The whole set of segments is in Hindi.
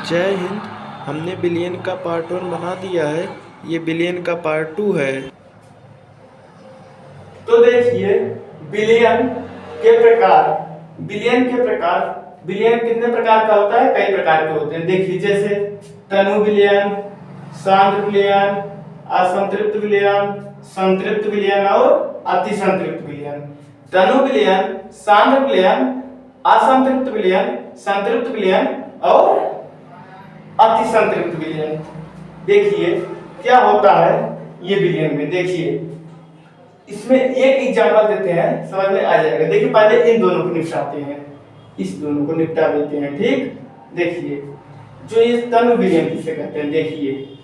जय हिंद। हमने बिलियन का पार्ट 1 बना दिया है, ये बिलियन का पार्ट 2 है। तो देखिए बिलियन के प्रकार। बिलियन कितने प्रकार का होता है? कई प्रकार के होते हैं। देखिए जैसे तनु बिलियन, सांद्र बिलियन, असंतृप्त बिलियन, संतृप्त बिलियन और अतिसंतृप्त बिलियन। तनु बिलियन, सांद्र बिलियन, असंतृप्त बिलियन, संतृप्त बिलियन और अतिसंतृप्त बिलियन। देखिए क्या होता है ये बिलियन में। देखिए इसमें एक एग्जांपल देते हैं, समझ में आ जाएगा। देखिए पहले इन दोनों को निपटाते हैं, इस दोनों को निपटा देते हैं। ठीक, देखिए जो ये तनु बिलियन किसे कहते हैं। देखिए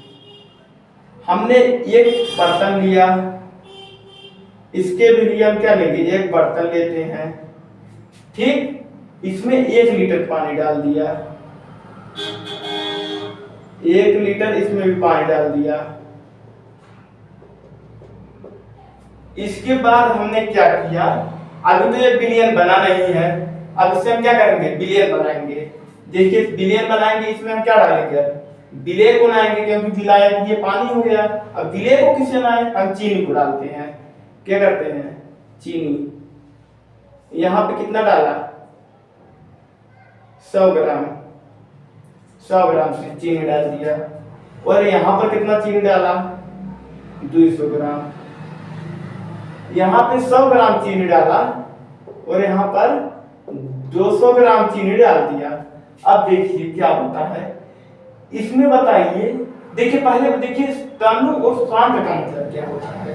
हमने एक बर्तन लिया, इसके भी लिए हम क्या लेंगे? एक बर्तन लेते हैं। ठीक, इसमें 1 लीटर पानी डाल दिया, 1 लीटर इसमें भी पानी डाल दिया। इसके बाद हमने क्या किया? अभी तो ये बिलियन बना नहीं है, अब इससे हम क्या करेंगे? बिलियन बनाएंगे। देखिए बिलियन बनाएंगे, इसमें हम क्या डालेंगे? विलेय को लाएंगे, क्योंकि विलायक ये पानी हो गया। अब विलेय को किसे लाएं? हम चीनी को डालते हैं। क्या करते हैं? चीनी। यहां पे कितना डाला? 100 ग्राम। 100 ग्राम से चीनी डाल दिया। और यहां पर कितना चीनी डाला? 200 ग्राम। यहां पे 100 ग्राम चीनी डाला और यहां पर 200 ग्राम चीनी डाल दिया। अब देखिए क्या होता है इसमें, बताइए। देखिए पहले देखिए तनु और सांद्र का मतलब क्या होता है।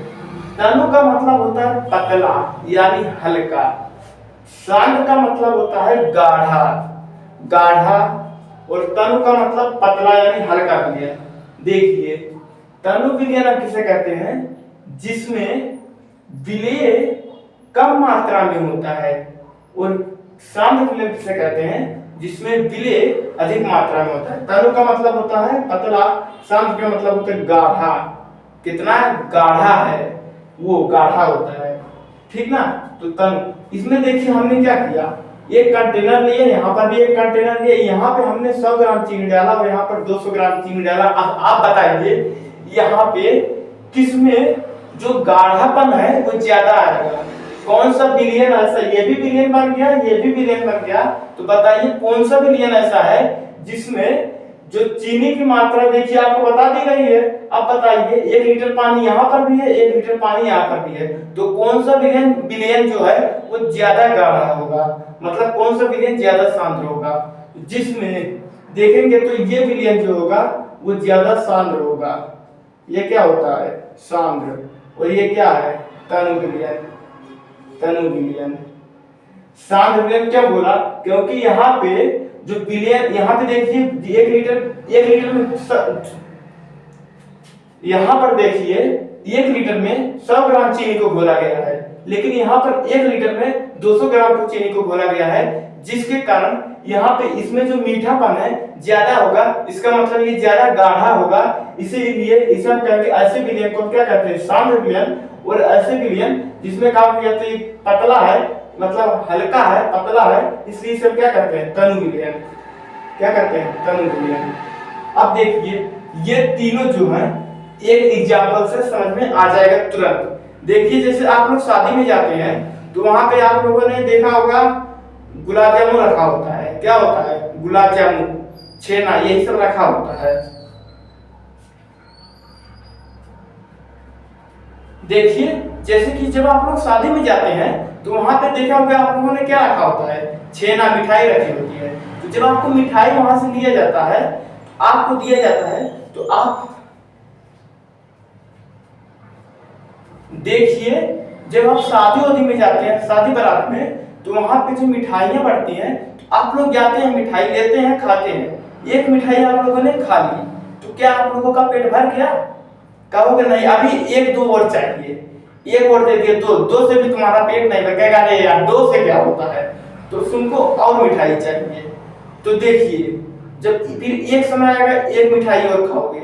तनु का मतलब होता है पतला यानी हल्का, सांद्र का मतलब होता है गाढ़ा और तनु का मतलब पतला यानी हल्का बिलियन। देखिए तनु बिलियन अब किसे कहते हैं? जिसमें विलेय कम मात्रा में होता है। और सांद्र बिलियन किसे कहते हैं? जिसमें विलेय अधिक मात्रा में होता है। तनु का मतलब होता है पतला, सांद्र का मतलब होता है गाढ़ा। कितना गाढ़ा है? वो गाढ़ा होता है। ठीक ना? तो तनु, इसमें देखिए हमने क्या किया? एक कंटेनर लिए, यहाँ पर भी एक कंटेनर लिए, यहाँ पे हमने 100 ग्राम चीनी डाला और यहाँ पर 200 ग्राम चीनी डाला। अब आप बताइए यहाँ पे किसमें जो गाढ़ापन है वो ज्यादा आएगा? कौन सा बिलियन ऐसा? ये भी बिलियन बन गया, ये भी बिलियन बन गया। तो बताइए कौन सा बिलियन ऐसा है जिसमें जो चीनी की मात्रा, देखिए आपको बता दी गई है। अब बताइए 1 लीटर पानी यहाँ पर भी है, 1 लीटर पानी यहाँ पर भी है, तो कौन सा बिलियन जो है वो ज्यादा गाढ़ा होगा? मतलब कौन सा बिलियन ज्यादा सांद्र होगा? जिसमें देखेंगे तो ये बिलियन जो होगा वो ज्यादा सांद्र होगा। ये क्या होता है? सांद्र। और ये क्या है? तनु बिलियन। सांद्र बिलियन क्या बोला? क्योंकि यहाँ पे जो बिलियन, यहाँ पे देखिए 1 लीटर में यहाँ पर देखिए 1 लीटर में 100 ग्राम चीनी को घोला गया है, लेकिन यहाँ पर 1 लीटर में 200 ग्राम चीनी को घोला गया है, जिसके कारण यहाँ पे इसमें जो मीठापन है ज्यादा होगा। इसका मतलब ये ज्यादा गाढ़ा होगा। इसीलिए इसे हम कहेंगे ऐसे बिलियन को क्या कहते हैं? सांद्र बिलियन। और ऐसे बिलियन जिसमें कहा गया तो पतला है, मतलब हल्का है, पतला है, इसलिए इसे क्या कहते हैं? तनु बिलियन। क्या कहते हैं? तनु बिलियन। अब देखिए ये तीनों जो है एक एग्जांपल से समझ में आ जाएगा तुरंत। देखिए जैसे आप लोग शादी में जाते हैं तो वहां पे आप लोगों ने देखा होगा गुलाब जामुन रखा होता है। क्या होता है? गुलाब जामुन, छेना, यही सब रखा होता है। देखिए जैसे कि जब आप लोग शादी में जाते हैं तो वहां पे देखा होगा आप लोगों ने क्या रखा होता है? छेना, मिठाई रखी होती है। तो जब आपको मिठाई वहां से लिया जाता है, आपको दिया जाता है, तो आप देखिए जब आप शादी वादी में जाते हैं, शादी बारात में, तो वहां पे जो मिठाइयां बढ़ती हैं, तो आप लोग जाते हैं, मिठाई लेते हैं, खाते हैं। एक मिठाई आप लोगों ने खा ली, तो क्या आप लोगों का पेट भर गया? कहोगे नहीं, अभी 1-2 और चाहिए। 1 और दे दिए, 2 से भी तुम्हारा पेट नहीं भरेगा। अरे यार 2 से क्या होता है? तो तुमको और मिठाई चाहिए। तो देखिए जब फिर एक समय आएगा, एक मिठाई और खाओगे,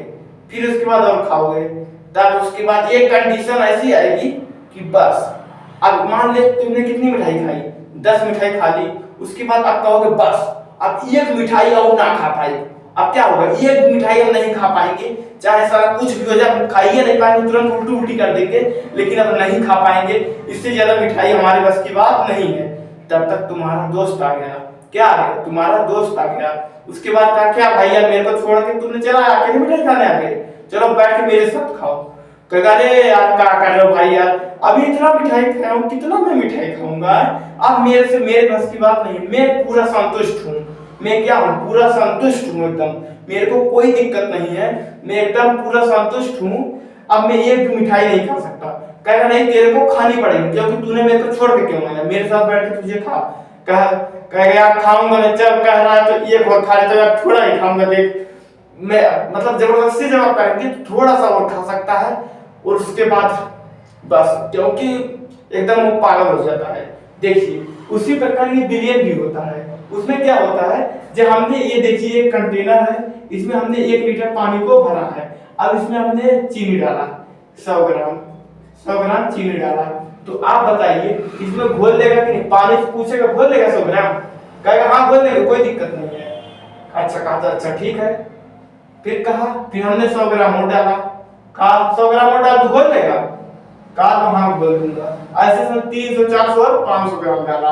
फिर उसके बाद और खाओगे, तब उसके बाद एक कंडीशन ऐसी आएगी कि बस, अब मान ले तुमने कितनी मिठाई खाई? 10 मिठाई खा ली। उसके बाद आप कहोगे बस अब एक मिठाई और ना खा पाई, अब क्या होगा, ये मिठाई हम नहीं खा पाएंगे, चाहे सारा कुछ भी हो जाए, हम खाइए नहीं पाएंगे, तुरंत उल्टी उल्टी कर देंगे, लेकिन अब नहीं खा पाएंगे। इससे ज्यादा मिठाई हमारे बस की बात नहीं है। तब तक तुम्हारा दोस्त आ गया। क्या आ गया? तुम्हारा दोस्त आ गया। उसके बाद कहा, क्या भाई यार मेरे को छोड़ के तुमने चला अकेले मिठाई खाने आ गए, चलो बैठ के मेरे साथ खाओ। कहा, अरे यार क्या कर रहे हो भाई यार, अभी इतना मिठाई खाया हूं, कितना मैं मिठाई खाऊंगा, अब मेरे बस की बात नहीं, मैं पूरा संतुष्ट हूँ। मैं क्या हूँ? पूरा संतुष्ट हूँ एकदम, मेरे को कोई दिक्कत नहीं है, मैं एकदम पूरा संतुष्ट हूँ। अब मैं एक भी मिठाई नहीं खा सकता। कहेगा नहीं तेरे को खानी पड़ेगी, क्योंकि तूने मेरे को छोड़ के क्यों आया, मेरे साथ बैठ के तुझे खा। कहेगा यार खाऊंगा नहीं, जब कह रहा है तो एक और खा लेता यार, थोड़ा ही खाऊंगा, देख मैं मतलब जबरदस्ती जब आप करेंगे तो थोड़ा सा और खा सकता है, और उसके बाद बस, क्योंकि एकदम वो पागल हो जाता है। देखिए उसी प्रकार ये बिलियन भी होता है। उसमें क्या होता है, जब हमने ये देखिए एक कंटेनर है, इसमें हमने 1 लीटर पानी को भरा है। अब इसमें हमने चीनी डाला 100 ग्राम चीनी डाला, तो आप बताइए इसमें घोल लेगा कि नहीं? पानी से पूछेगा घोल लेगा 100 ग्राम? कहेगा हाँ घोल लेगा, कोई दिक्कत नहीं है। अच्छा कहा तो अच्छा ठीक है। फिर कहा, फिर हमने 100 ग्राम और डाला, कहा 100 ग्राम और डाल, तू घोल लेगा? कहा तो हाँ घोल दूंगा। ऐसे 300 400 और 500 ग्राम डाला।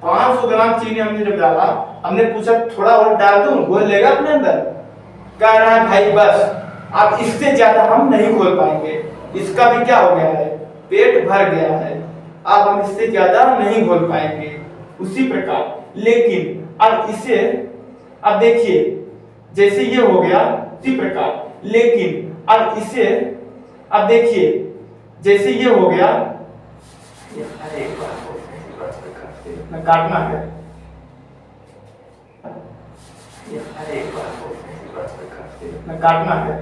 500 ग्राम चीनी हमने जब डाला, हमने पूछा थोड़ा और डाल दूं, घोल लेगा अपने अंदर? कह रहा है भाई बस, अब इससे ज्यादा हम नहीं घोल पाएंगे, इसका भी क्या हो गया है, पेट भर गया है, अब हम इससे ज्यादा नहीं घोल पाएंगे। उसी प्रकार लेकिन अब इसे, अब देखिए जैसे ये हो गया उसी प्रकार, लेकिन अब इसे, अब देखिए जैसे ये हो गया, काटना है, काटना है।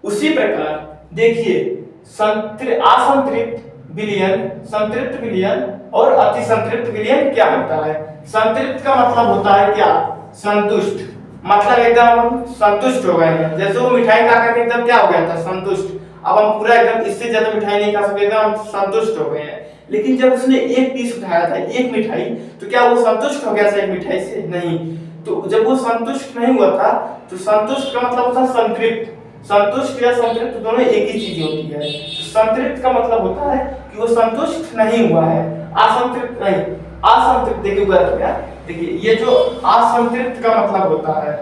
उसी प्रकार देखिए असंतृप्त विलयन, संतृप्त विलयन और अतिसंतृप्त विलयन क्या होता है? संतृप्त का मतलब होता है क्या? संतुष्ट, मतलब एकदम हम संतुष्ट हो गए हैं, जैसे वो मिठाई खा करके एकदम क्या हो गया था, संतुष्ट। अब हम पूरा एकदम इससे ज्यादा मिठाई नहीं खा सकते, एकदम हम संतुष्ट हो गए हैं। लेकिन जब उसने एक पीस उठाया था, एक मिठाई, तो क्या वो संतुष्ट हो गया था एक मिठाई से? नहीं। तो जब वो संतुष्ट नहीं हुआ था, तो संतुष्ट का मतलब होता है संतृप्त। संतुष्ट या संतृप्त दोनों एक ही चीज होती है। संतृप्त का मतलब होता है कि वो संतुष्ट नहीं हुआ है, असंतृप्त नहीं। असंतृप्त देखिए गलत गया, देखिए ये जो असंतृप्त का मतलब होता है,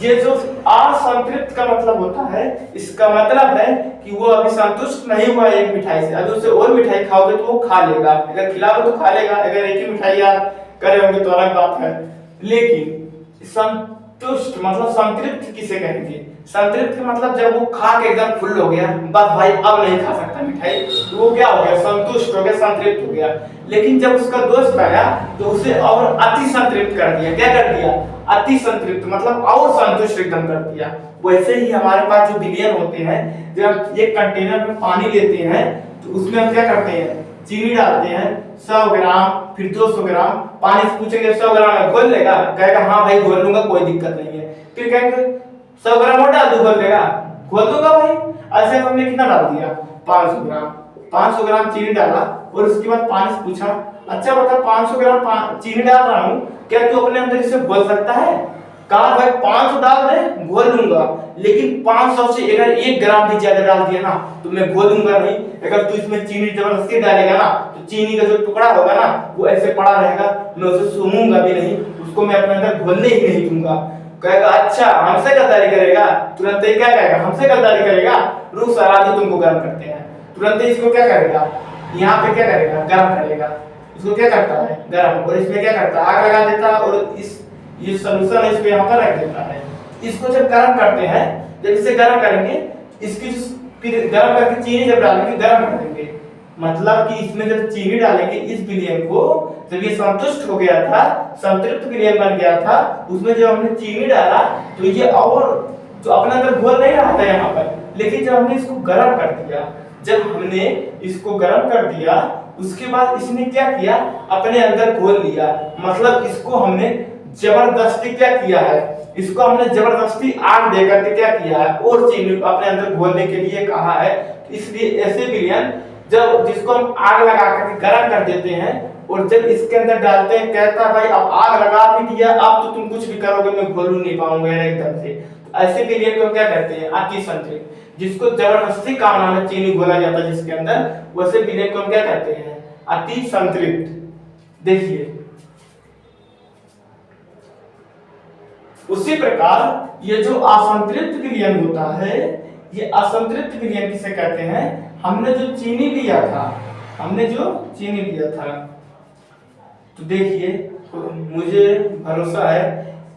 ये जो असंतृप्त का मतलब होता है, इसका मतलब है कि वो अभी संतुष्ट नहीं हुआ एक मिठाई से, अभी उसे और मिठाई खाओगे तो वो खा लेगा, अगर खिलाओगे तो खा लेगा, अगर एक ही मिठाई यार करे होंगे तो अलग बात है। लेकिन संतुष्ट मतलब संतृप्त किसे कहेंगे? संतृप्त का मतलब जब वो खा के एकदम फुल हो गया, बस भाई अब नहीं खा सकता मिठाई, तो वो क्या हो गया, संतुष्ट हो गया, संतृप्त हो गया। लेकिन जब उसका दोस्त आया तो उसे और अति संतृप्त कर दिया। क्या कर दिया? अति संतृप्त, मतलब और संतुष्ट एकदम कर दिया। वैसे ही हमारे पास जो विलयन होते हैं, जब एक कंटेनर में पानी लेते हैं तो उसमें हम क्या करते हैं, चीनी डालते हैं 100 ग्राम, फिर 200 ग्राम, पानी से पूछेंगे 100 ग्राम घोल लेगा? कहेगा हाँ भाई घोल लूंगा, कोई दिक्कत नहीं है। फिर कहेंगे 100 ग्राम और डाल दूं, घोल लेगा? घोल दूंगा भाई। ऐसे हमने कितना डाल दिया, 500 ग्राम। 500 ग्राम चीनी डाला और उसके बाद पानी से पूछा, अच्छा बता 500 ग्राम चीनी डाल रहा हूँ, क्या तू अपने अंदर इसे घोल सकता है? कहा भाई 500 डाल दे, घोल लूंगा, लेकिन 500 से अगर 1 ग्राम भी ज्यादा डाल दिया ना तो मैं घोलूंगा नहीं। अगर तू इसमें चीनी जबरदस्ती डालेगा ना तो चीनी का जो टुकड़ा होगा ना वो ऐसे पड़ा रहेगा, मैं उसे सूंघूंगा भी नहीं, उसको मैं अपने अंदर घोलने ही नहीं दूंगा। कहेगा अच्छा हमसे गद्दारी करेगा? तुरंत ही क्या कहेगा, हमसे गद्दारी करेगा, रुक सर अभी तुमको गर्म करते हैं। तुरंत ही इसको क्या करेगा, यहाँ पे क्या करेगा, गर्म करेगा। इसको क्या करता है, गर्म, और इसमें क्या करता है, आग लगा देता है, और ये सोल्यूशन है इसको यहाँ पर रख देता है। इसको जब गर्म करते हैं, जब इसे गर्म करेंगे, इसकी फिर गर्म करके चीनी जब डालेंगे गर्म कर देंगे, मतलब कि इसमें जब चीनी डालेंगे इस विलयन को, जब ये संतुष्ट हो गया था, संतृप्त विलयन बन गया था, उसमें जब हमने चीनी डाला तो ये और जो अपने अंदर घोल नहीं रहा था यहाँ पर, लेकिन जब हमने इसको गर्म कर दिया, जब हमने इसको गर्म कर दिया उसके बाद इसने क्या किया, अपने अंदर घोल लिया। मतलब इसको हमने जबरदस्ती क्या किया है, इसको हमने जबरदस्ती आग देकर के क्या किया है, और चीनी अपने अंदर घोलने के लिए कहा है। इसलिए ऐसे विलयन जब जिसको हम आग लगा करके गर्म कर देते हैं और जब इसके अंदर डालते हैं कहता है भाई अब आग लगा भी दिया, अब तो तुम कुछ भी करोगे मैं घोल नहीं पाऊंगा एकदम से। तो ऐसे विलयन को क्या कहते हैं? अति संतृप्त। जिसको जबरदस्ती कामना में चीनी घोला जाता है जिसके अंदर, वैसे विलयन को हम क्या कहते हैं? अति संतृप्त। देखिए उसी प्रकार ये जो असंतृप्त विलयन होता है, ये असंतृप्त विलयन किसे कहते हैं? हमने जो चीनी लिया था, तो देखिए मुझे भरोसा है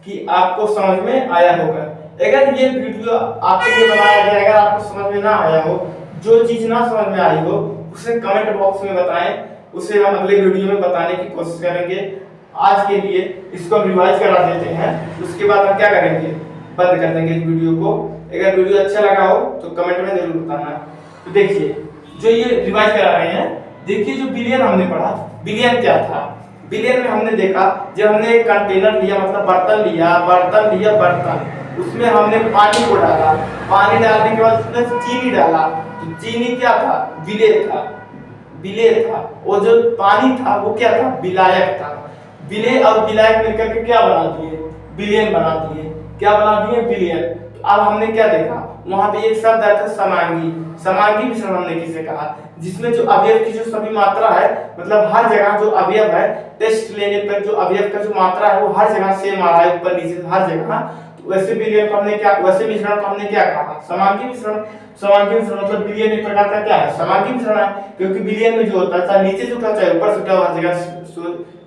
कि आपको समझ में आया होगा। अगर ये वीडियो आपके लिए बनाया गया, अगर आपको समझ में ना आया हो, जो चीज ना समझ में आई हो, उसे कमेंट बॉक्स में बताएं, उसे हम अगले वीडियो में बताने की कोशिश करेंगे। आज के लिए इसको हम रिवाइज करा देते हैं, उसके बाद हम क्या करेंगे? बंद कर देंगे इस वीडियो को। अगर वीडियो अच्छा लगा हो तो कमेंट में जरूर बताना। तो देखिए जो ये रिवाइज करा रहे हैं, देखिए जो विलयन हमने पढ़ा, विलयन क्या था? विलयन में हमने देखा जब हमने एक कंटेनर लिया, मतलब बर्तन, उसमें हमने पानी को डाला, पानी डालने के बाद उसमें चीनी डाला, तो चीनी क्या था? विलेय था। वो जो पानी था वो क्या था? विलायक था। विलेय और विलायक मिलकर के क्या बना दिए? विलयन बना दिए। क्या बना दिए? विलयन। तो अब हमने क्या देखा? वहां पे एक शब्द आया था समांगी मिश्रण हमने किसे कहा? जिसमें जो अवयव की जो सभी मात्रा है, मतलब हर जगह जो अवयव है, टेस्ट लेने पर जो अवयव का जो मात्रा है वो हर जगह सेम आ रहा है, ऊपर नीचे हर जगह। तो वैसे विलयन को हमने क्या, वैसे मिश्रण को हमने क्या कहा? समांगी मिश्रण। समांगी मिश्रण मतलब विलयन एक प्रकार का क्या है? समांगी मिश्रण है, क्योंकि विलयन में जो होता है चाहे नीचे से उठा चाहे ऊपर से उठा, हर जगह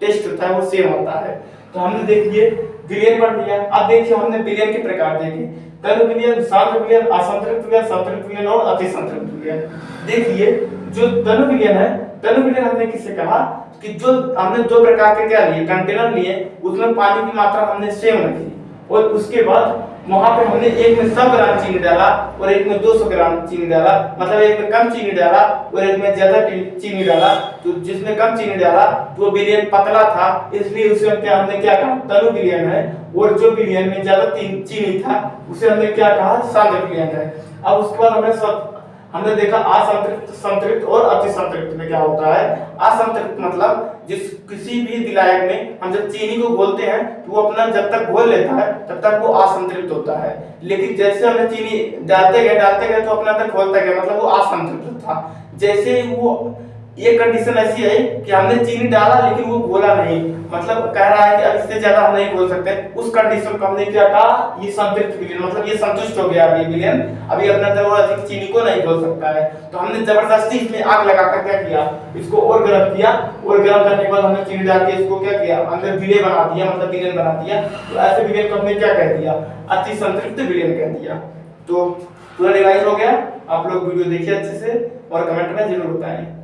टेस्ट होता है वो सेम होता है। तो हमने देखिए विलयन पढ़ लिया। अब देखिए हमने विलयन के प्रकार देखे, तनु विलयन, सांद्र विलयन, असंतृप्त विलयन, संतृप्त विलयन और अति संतृप्त विलयन। देखिए जो तनु विलयन है, तनु विलयन हमने किससे कहा? कि जो हमने दो प्रकार के क्या लिए? कंटेनर लिए, उसमें पानी की मात्रा हमने सेम रखी, और उसके बाद वहां पे हमने एक में 100 ग्राम चीनी डाला और एक में 200 ग्राम चीनी डाला, मतलब एक में कम चीनी डाला और एक में ज्यादा चीनी डाला। तो जिसमें कम चीनी डाला वो विलयन पतला था, इसलिए उसे हमने क्या कहा? तनु विलयन है। और जो विलयन में ज्यादा चीनी था उसे हमने क्या कहा? सांद्र विलयन है। अब उसके बाद हमने देखा असंतृप्त, संतृप्त और अति संतृप्त में क्या होता है? असंतृप्त मतलब जिस किसी भी विलायक में हम जब चीनी को घोलते हैं तो वो अपना जब तक घोल लेता है तब तक वो असंतृप्त होता है, लेकिन जैसे हमने चीनी डालते गए तो अपना अंदर घोलता गया, मतलब वो असंतृप्त था। जैसे वो ये कंडीशन ऐसी है कि हमने चीनी डाला लेकिन वो घोला नहीं, मतलब कह रहा है कि अब इससे ज्यादा हम नहीं घोल सकते, उस कंडीशन को हमने क्या कहा? ये संतृप्त विलयन, मतलब ये संतुष्ट हो गया अभी विलयन, अभी अपने अंदर और अधिक चीनी को नहीं घोल सकता है। तो हमने जबरदस्ती इसमें आग लगाकर क्या किया? इसको और गर्म किया, और गर्म करने के बाद हमने चीनी डाल के इसको क्या किया? अंदर विलय बना दिया, मतलब विलयन बना दिया। तो ऐसे विलयन को हमने क्या कह दिया? अति संतृप्त विलयन कह दिया। तो पूरा रिवाइज हो गया। आप लोग वीडियो देखिए अच्छे से और कमेंट में जरूर बताएं।